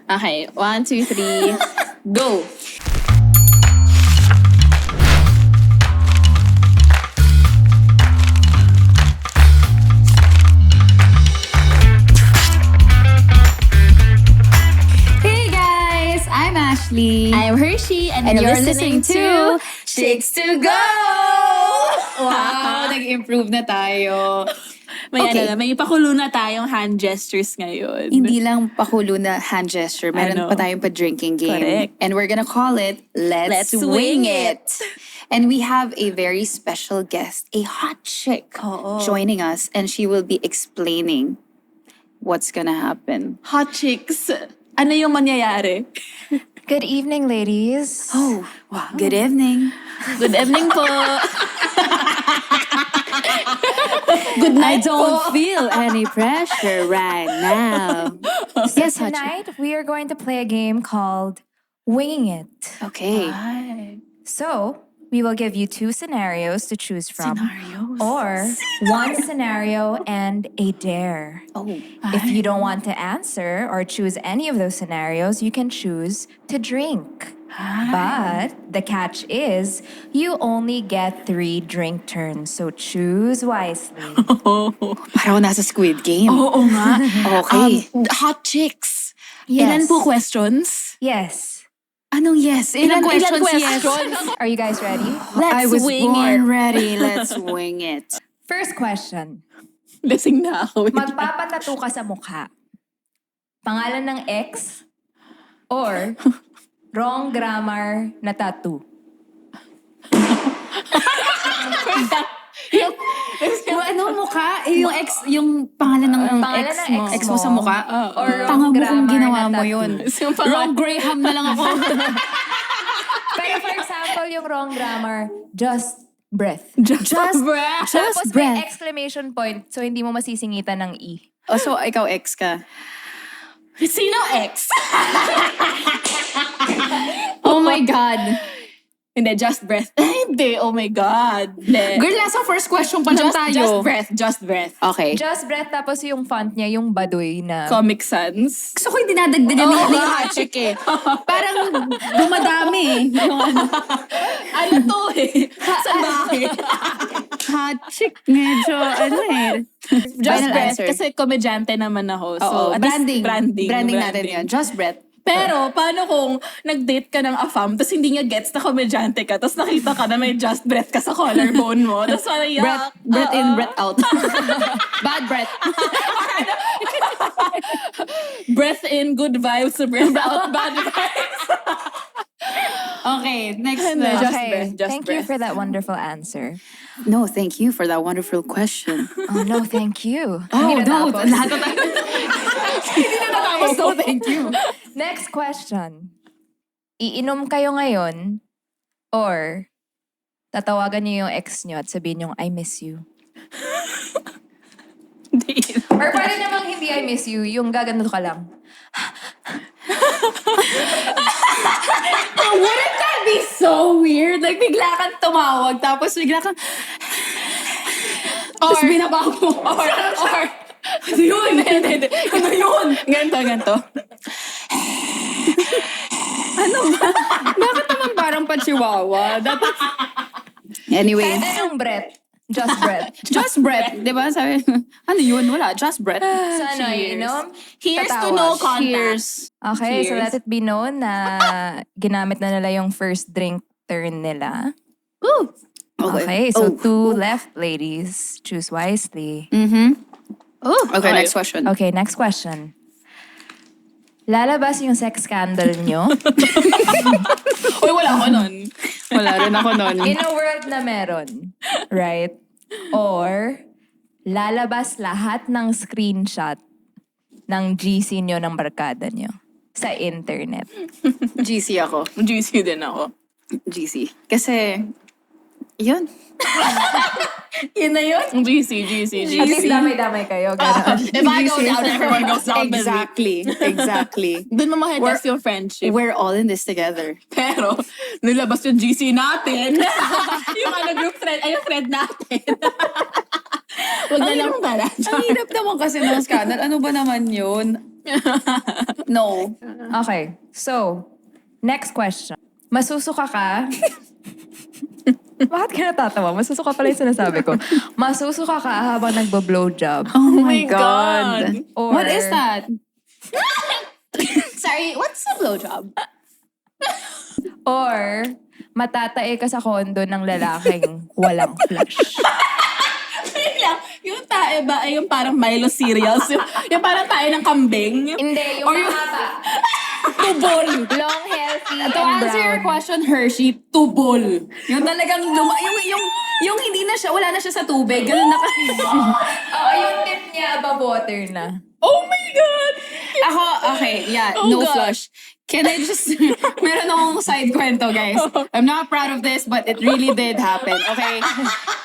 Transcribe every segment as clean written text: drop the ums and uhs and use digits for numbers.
Okay, 1, 2, 3, go! Hey guys! I'm Ashley. I'm Hershey, and And you're you're listening to Chicks to Go! Wow, nag-improve na tayo. May, Okay. may pakulo na tayong hand gestures ngayon. Hindi lang pakulo na hand gesture, meron Ano? pa tayong pa-drinking game. Correct. And we're gonna call it Let's Wing It. And we have a very special guest, a hot chick, Oo. joining us. And she will be explaining what's gonna happen. Hot chicks. Ano yung mangyayari? Good evening, ladies. Oh, wow. Good evening. Good evening po. Good I night don't po. feel any pressure right now. Yes, hot chick. Tonight, we are going to play a game called Winging It. Okay. Ay, So, we will give you 2 scenarios to choose from. scenarios. Or 1 scenario and a dare. Oh. If you don't want to answer or choose any of those scenarios, you can choose to drink. But the catch is you only get 3 drink turns. So choose wisely. Parang nasa Squid Game. Oo nga. Okay. Hot chicks. Yes. Ilan po questions? Yes. Anong yes? Ilang questions, yes? Are you guys ready? I was wing born it. ready. Let's wing it. First question. Lasing na ako. Magpapatato ka sa mukha. Pangalan ng ex or wrong grammar na tattoo? Yung ano mukha? Yung ex, yung pangalan ng Pangalan ex ng mo. ex Ex mo sa mo. mukha? Or Tanga wrong mo kung grammar ginawa na mo tattoo. yun. Yung pangalan- Wrong Graham na lang ako. Pero for example, yung wrong grammar, just breath. Just breath. Just Tapos breath. may exclamation point, so hindi mo masisingitan ng E. Oh, so ikaw ex ka? Sino ex? Oh my God. Hindi, just breath. Hindi, oh my God. Hindi. Girl, nasa first question pa lang tayo. Just breath, just breath. Okay. Just breath, tapos yung font niya, yung baduy na... Comic Sans. Gusto ko yung dinadagdagan ni hot chick eh. Parang dumadami eh. Yung ano. Ano to eh? Sa bakit? Hot chick, medyo ano eh. Just Final breath. answer. Kasi komedyante naman ako. So, Oo, at least branding. Branding natin yan. Just breath. Pero, paano kung nag-date ka ng afam, tapos hindi niya gets na komedyante ka, tapos nakita ka na may just breath ka sa collarbone mo, tapos parang yuck. Breath in, breath out. Bad breath. Breath in, good vibes, breath out, bad vibes. Okay, next. Hindi, just Okay, breath, just thank you breath. for that wonderful answer. No, thank you for that wonderful question. Oh no, thank you. Oh, Hindi no. natapos. Lahat na tayo. Hindi na natapos. No, thank you. Next question. Iinom kayo ngayon or tatawagan niyo yung ex niyo at sabihin niyo, I miss you. Hindi. Or pwede namang hindi I miss you, yung gaganto ka lang. Wouldn't that be so weird? Like, bigla kang tumawag, tapos bigla kang... Tapos binabago mo. Or, Ano yun? hindi. Ano yun? Ganto. Ano ba? Bakit naman parang pa-chihuahua? Dapat... Anyway. Pwede yung breath. Just breath. Just breath. Di ba? Sabi, ano yun? Wala. Just breath. So ano, iinom? Here's to Tatawa. no contact. Cheers. Okay, so Cheers. let it be known na ginamit na nila yung first drink turn nila. Ooh. Okay, so Oh. 2 left, ladies. Choose wisely. Oh. Okay, Okay. next question. Okay, next question. Lalabas yung sex scandal nyo Uy, wala ako nun. Wala rin ako nun. in a world na meron, right? Or lalabas lahat ng screenshot ng GC nyo ng barkada nyo sa internet. GC ako. Juicy din ako. GC. Kasi, yun. Yun na yun? GC. At least damay-damay kayo. Ganun. If I go down, everyone goes down. Exactly. Doon mo makitest yung friendship. We're all in this together. Pero, nilabas yung GC natin. Yung group thread, yung thread natin. Huwag na lang pala. Ang hirap naman kasi ng scandal. Ano ba naman yun? No. Okay, so, next question. Masusuka ka? Bakit ka natatawa? Masusuka pala yung sinasabi ko. Masusuka ka habang nagbo-blowjob? Oh my God. Or, What is that? Sorry, what's a blowjob? Or, matatae ka sa kondo ng lalaking walang flash? Wait lang, yung tae ba ay yung parang Milo cereals? Yung parang tae ng kambing? Hindi, yung mahaba. Tubol. Long, healthy, and To answer your brown. question, Hershey, tubol. Yung talagang, yung hindi na siya, wala na siya sa tubig. Ganun na Oo, yung tip niya above water na. Oh my God! Ako, okay, yeah, Oh, no God. flush. Can I just, meron akong side kwento, guys. I'm not proud of this, but it really did happen, okay?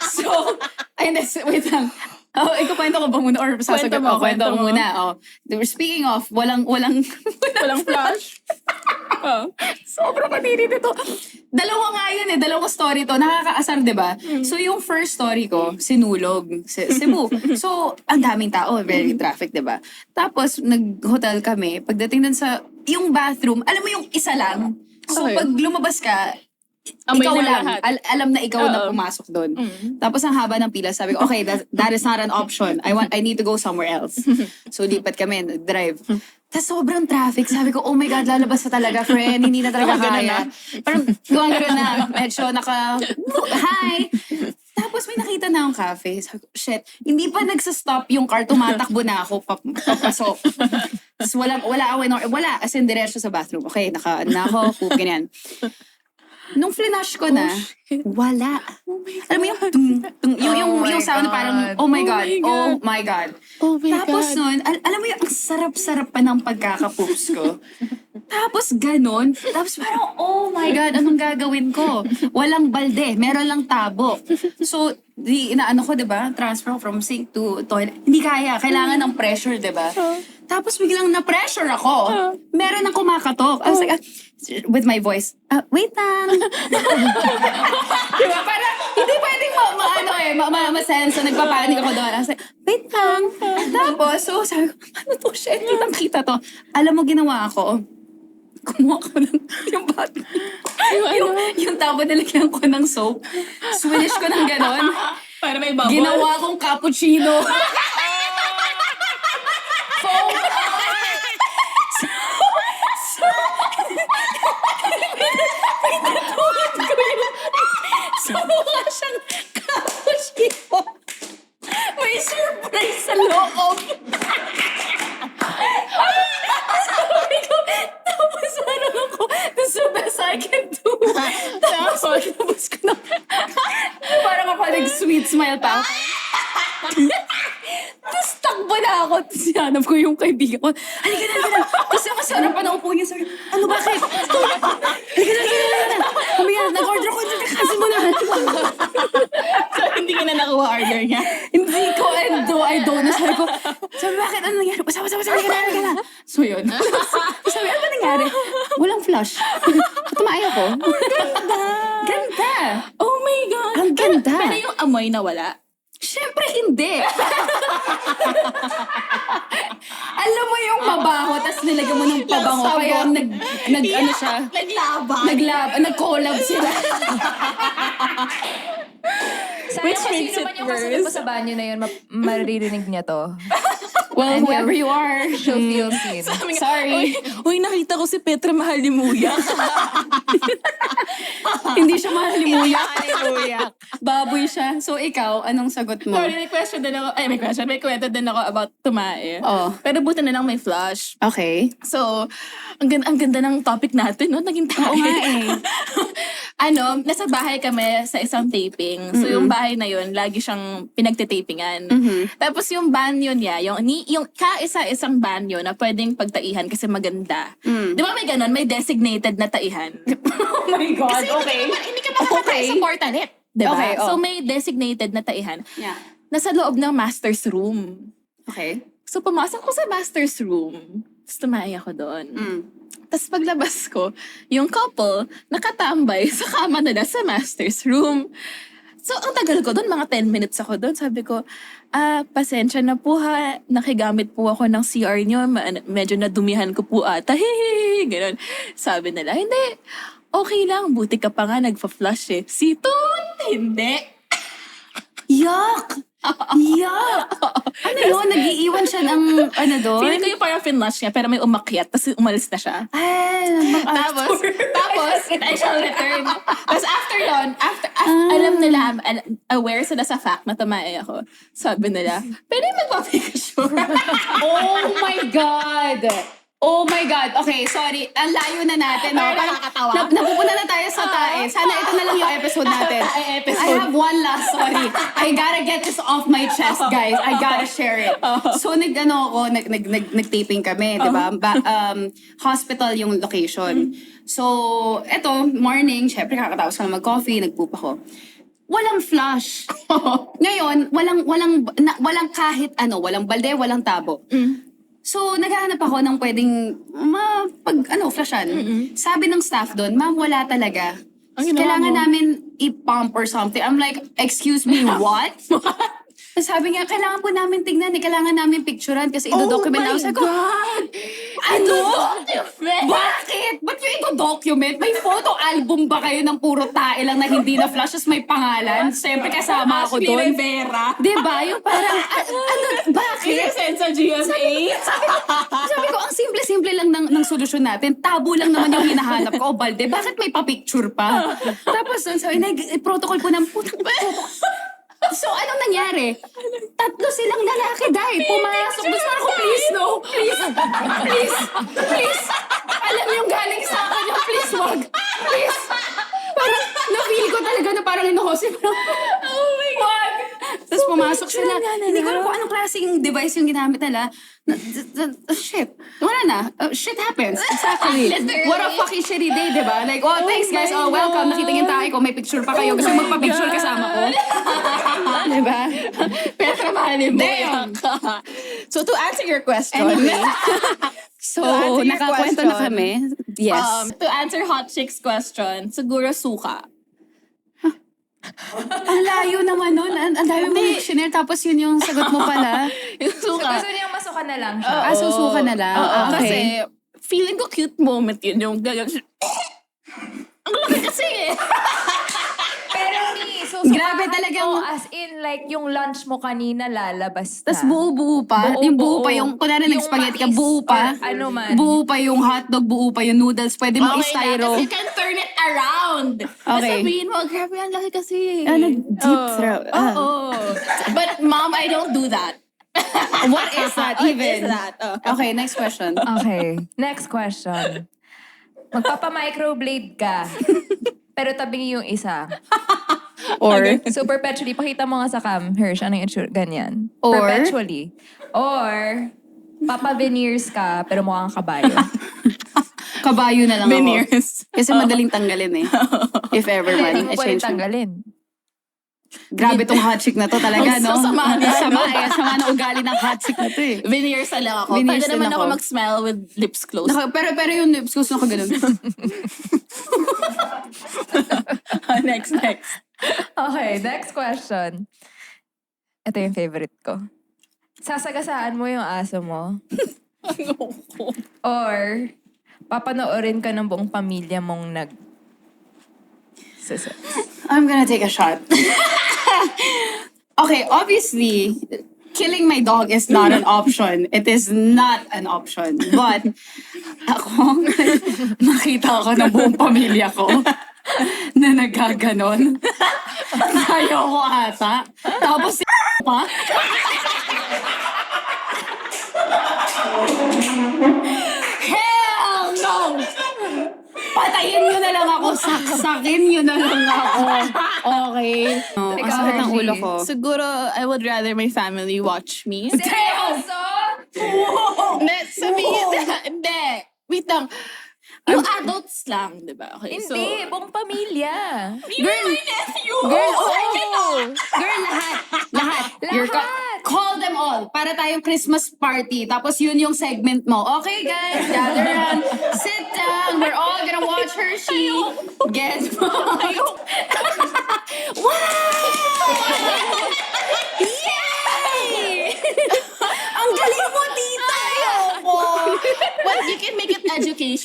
So, ayun, wait lang. Oh, ikukwento ko ba muna or sasagot Kwento mo, ko? Kwento kwento ko mo. muna. Oh. Speaking of, walang Walang flash. Oh. sobrang kadiri nito. Dalawa nga yun dalawang story to. Nakakaasar, di ba? So, yung first story ko, sinulog. Cebu. So, ang daming tao, very traffic, di ba? Tapos, nag-hotel kami. Pagdating dun sa, yung bathroom, alam mo yung isa lang. So, Okay. pag lumabas ka, Amoy ikaw na lang. lahat. Alam na ikaw na Oo. pumasok doon. Tapos ang haba ng pila, sabi ko, okay, that is not an option. I need to go somewhere else. So lipat kami, drive. Tapos sobrang traffic. Sabi ko, oh my God, lalabas na talaga, friend. Hindi na talaga Gumagano kaya. Parang gumagano na. Medyo hi! Tapos may nakita na akong cafe. Sabi ko, shit, hindi pa nagsastop yung car. Tumatakbo na ako, papasok. Tapos wala, as in, diretso sa bathroom. Okay, na ako, poop, ganyan. Nung flinash ko na, wala. Alam mo yung yung sound na parang, oh my God, oh my God. Oh my Tapos God. nun, alam mo yung ang sarap-sarap pa ng pagkakapoops ko. Tapos ganun. Tapos parang, oh my God, anong gagawin ko? Walang balde, meron lang tabo. So, inaano ko, di ba? Transfer from sink to toilet. Hindi kaya, kailangan ng pressure, di ba? Tapos biglang na-pressure ako. Meron nang kumakatok. I was like, with my voice, wait lang. Diba? Parang, hindi pwedeng ma-sense na nagpapanik ako doon. I was like, wait lang. Tapos, so sabi ko, ano to, shit, kitang-kita to. Alam mo, ginawa ako, kumuha ko ng, yung bat, yung tabo nilagyan ko ng soap. Swinish ko ng ganon. Para may bubble. Ginawa kong cappuccino. So, mukha siyang cappuccino. May surprise sa loob. Sabi ko, tapos parang ako, this is the best I can do. Tapos pagkabas ko na, parang ako nag-sweet smile pa ako. Tapos takbo na ako. Tapos sinanap ko yung kaibigan ko. Halika na. Tapos yung kasarap pa na upo niya. Sabi, ano bakit? Halika na. Kami yan, nag-order ko. Kasi mo na. So, hindi ka na nakuha order niya. Hindi ko, and though I don't. Sabi ko, bakit? Ano nangyari? Basta, halika na. So yun. Sabi, ano ba nangyari? Walang flush. Tumayo ko. Ganda. Oh my God. Ang ganda. Pero yung amoy na wala. Siyempre hindi. Alam mo yung mabaho, tas nilagyan mo ng pabango. Sabon. Kaya ano siya? Naglaban. Nag-collab sila. Sana Which kung makes sino it man yung kasunod mo worse. sa banyo na yun, maririnig niya to. Well, And whoever you are. She'll feel seen. Sabi nga, Sorry. Uy, nakita ko si Petra Mahalimuyak. Hindi siya mahalimuyak. Mahalimuyak. Baboy siya. So ikaw, anong sagot mo? Sorry, may question din ako. May kwento din ako about tumae. Oh. Pero buti na lang may flush. Okay. So, ang ganda ng topic natin, no? Naging tayo. Oo nga eh. Nasa bahay kami sa isang taping. So, yung bahay na yun, lagi siyang pinagtitapingan. Tapos yung banyo niya, yung kaisa-isang banyo na pwedeng pagtaihan kasi maganda. Di ba may ganon? May designated na taihan. Oh my God, Kasi hindi ka makakatay sa portalet. Di ba? Okay, oh. So, may designated na taihan. Yeah. Nasa loob ng master's room. Okay. So, pumasok ko sa master's room. Tapos tumae ako doon. Tapos paglabas ko, yung couple nakatambay sa kama nila sa master's room. So, ang tagal ko doon, mga 10 minutes ako doon. Sabi ko, pasensya na po ha. Nakigamit po ako ng CR nyo. Medyo nadumihan ko po ata. Hehehe. Ganon. Sabi nila, hindi. Okay lang. Buti ka pa nga nagpa-flush eh. Si Toot, hindi. Yuck! Yuck! Ano yun? Nag-iiwan siya ng ano doon? Feeling ko yung parang finlush niya, pero may umakyat, tapos umalis na siya. Tapos, I shall return. Tapos after yun, alam nila, aware sila sa fact na tumae ako. Sabi nila, pwede magpapicture. Oh my God! Oh my God. Okay, sorry. Ang layo na natin. No? Pero nakakatawa. Napupunta na tayo sa tae. Sana ito na lang yung episode natin. I have one last, sorry. I gotta get this off my chest, guys. I gotta share it. So, nag-taping kami, di ba? Hospital yung location. So, eto, morning, syempre kakatapos ko na mag-coffee, nag-poop ako. Walang flush. Ngayon, walang kahit ano, walang balde, walang tabo. So, naghahanap ako ng pwedeng flashan. Sabi ng staff doon, ma'am, wala talaga. Kailangan namin i-pump or something. I'm like, excuse me, what? Sabi niya, kailangan po namin tignan, kailangan namin picturean kasi i-document na. Sabi ko, ano? Bakit? Ba't yung i-document? May photo album ba kayo ng puro tae lang na hindi na flash as may pangalan? Siyempre kasama ako doon. Rivera. Diba? Yung parang, bakit? Send sa GMA. Sabi ko, ang simple-simple lang ng solusyon natin. Tabo lang naman yung hinahanap ko. O balde, bakit may pa-picture pa? Tapos, sabi, protocol po ng So, anong nangyari? 3 silang lalaki, dahil pumasok. Gusto ako, please, no. Please. Alam niyo yung galing sa akin yung please, wag. Please. Parang, na-feel ko talaga na parang inuhosin. Oh my God. Tapos pumasok sila. Hindi ko alam kung anong klaseng device yung ginamit nila. Shit. Wala na. Shit happens. Exactly. What a fucking shitty day, diba? Like, oh, thanks guys. Oh, welcome. Nakita yung tayo ko. May picture pa kayo. Gusto mo magpa-picture kasama ko? Diba? Pero mahalin mo. So, to answer your question. So, answer your nakakwento na question, kami. Yes. To answer Hot Chicks question, siguro suka. Ang layo naman nun. Ang dami mo dictionary. Tapos yun yung sagot mo pala. Yung So, suka. gusto niyang masuka na lang siya. Susuka na lang. Kasi, Okay. feeling ko cute moment yun. Yung gagang, ang laki kasi eh. Pero susukahan Grabe talagang- mo as in like yung lunch mo kanina lalabas na. Tapos buo-buo pa. Yung buo pa yung, kunwari Yung nag-spaghetti ka, mais buo pa. or ano man. Buo pa yung hotdog, buo pa yung noodles. Pwede mo Okay i-styro. Tapos you can turn it around. Okay. Sabihin mo, grabe, ang laki kasi. Deep throat. Oo. But mom, I don't do that. What is that What even? is that? Okay, next question. Okay. Next question. Magpapa-microblade ka. Pero tabingi yung isa. Or, So perpetually, pakita mo nga sa cam, Hirsch, ano yung itsura? Ganyan. Or? Perpetually. Or, papa-veneers ka, pero mukhang kabayo. kabayo na lang ako. Veneers. Kasi madaling tanggalin eh. If ever man. Hindi mo I pa rin change mo. tanggalin. Grabe tong hot chick na to talaga, no? So, sama niya, Sama eh. Sama na ugali ng hot chick na to eh. Veneers na lang ako. Veneers Pwede din naman ako. ako mag-smile with lips closed. Pero yung lips ko, naka ganun. Next. Okay, next question. Ito yung favorite ko. Sasagasaan mo yung aso mo? Or, papanoorin ka ng buong pamilya mong I'm gonna take a shot. Okay, obviously, killing my dog is not an option. It is not an option. But, ako, nakita ko ng buong pamilya ko na nagaganon. Ayaw ko ata. Tapos si pa. Hell no! Patayin nyo na lang ako. Saksakin nyo na lang ako. Okay. Ang Ikaw, sakit ng Hershey. ulo ko. Siguro, I would rather my family watch me. Seryoso? Sabihin na, hindi. Wait lang. Yung adults lang, di ba? Okay, Hindi, buong pamilya. Girl, my nephew! Girl, Girl, lahat. You're Lahat. call them all. Para tayong Christmas party. Tapos yun yung segment mo. Okay, guys, gather around. Sit down. We're all gonna watch Hershey. Get What?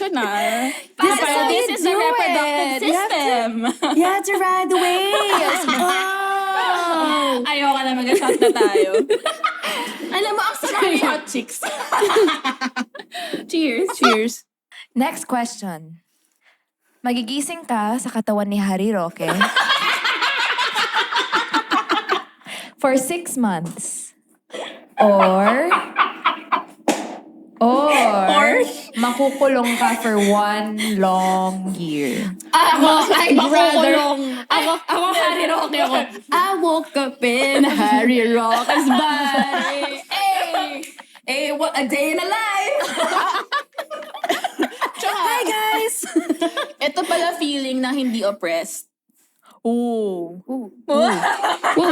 emotional. This is Pero how this you is the do reproductive it. You have system. You have to ride the waves. Oh. Ayoko na mag-shot na tayo. Alam mo, ang sarap ni hot chicks. Cheers. Cheers. Next question. Magigising ka sa katawan ni Harry Roque for 6 months. Or makukulong ka for 1 long year. I'd rather. Makukulong. Ako Harry Roque ako. I woke up in Harry Roque's body. Hey, what a day in a life. Hi guys. Ito pala feeling na hindi oppressed. Ooh,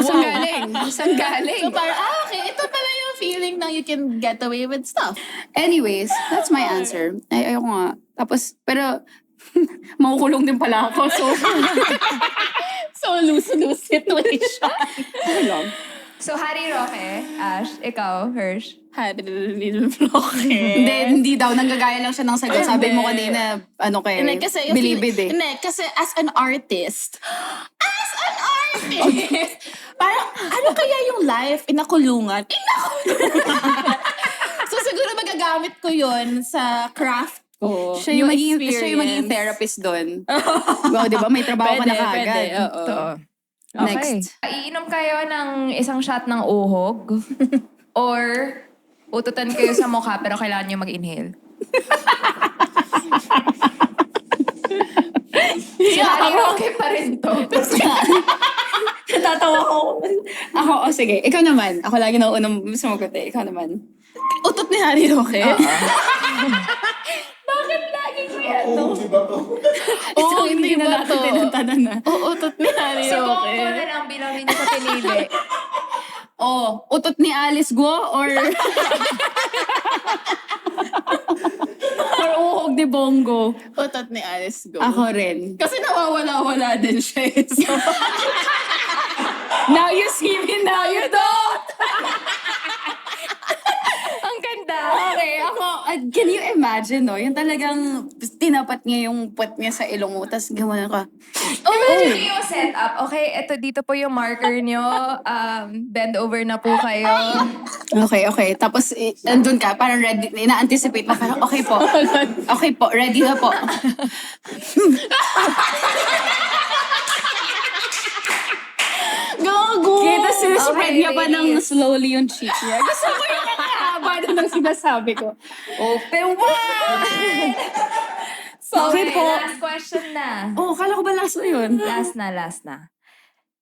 saan galing? Saan galing? So parang, okay, ito pala yung feeling na you can get away with stuff. Anyways, that's my answer. Ayoko nga. Tapos, pero, makukulong din pala ako. So, So, lose-lose situation. ano lang. So, Harry Roque, Ash, ikaw, Hirsch. Hindi daw. Nanggagaya lang siya ng sagot. Sabi mo kanina, ano kayo, Hindi, kasi yung bilibid eh. Hindi, kasi as an artist, parang, ano kaya yung life inakulungan? So, siguro magagamit ko yun sa craft ko. Siya yung magiging therapist doon. Wow, di ba? May trabaho ka na kaagad. Pwede, oo. Okay. Next. Iinom kayo ng isang shot ng uhog or ututan kayo sa mukha pero kailangan nyo mag-inhale. Si Harry Roque pa rin to. Natatawa ko. Ako, sige. Ikaw naman. Ako lagi na unang sumagot eh. Ikaw naman. Utot ni Harry Roque. Bakit lagi ko yan? Oo, hindi na ba natin to? tinantanan na. Oo, utot ni Harry So, kung Roque. ako na lang bilang hindi ko pinili. Utot ni Alice Guo or uhog ni Bongo? Utot ni Alice Go. Ako rin. Kasi nawawala-wala din siya. So, Now you see me, now you don't! Ang ganda. Okay, ako, can you imagine, no? Yung talagang tinapat niya yung puwet niya sa ilong mo, tapos gawin ka. Imagine yung setup. Okay, eto dito po yung marker nyo. Bend over na po kayo. Okay. Tapos, andun ka, parang ready, ina-anticipate mo, parang okay po. Okay po, ready na po. gago! Kita sinispread Okay, niya pa ng ladies. slowly yung cheek niya. Gusto ko yung nakahaba na ng sinasabi ko. Open wide! Okay, Okay po. last question na. Kala ko ba last na yun? Last na.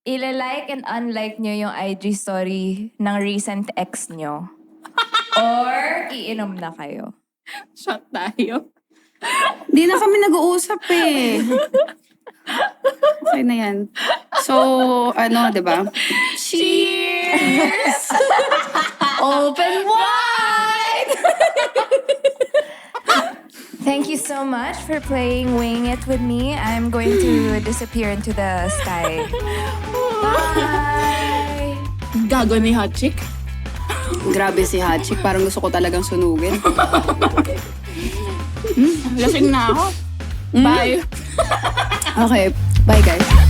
Ile-like and unlike nyo yung IG story ng recent ex nyo. Or iinom na kayo. Shot tayo. Di na kami nag-uusap eh. Okay na yan. So, diba? Cheers! Open wide! Thank you so much for playing Wing It with me. I'm going to disappear into the sky. Bye! Gago ni Hot Chick. Grabe si Hachik. Parang gusto ko talagang sunugin. Lasing na ako. Bye. Okay. Bye, guys.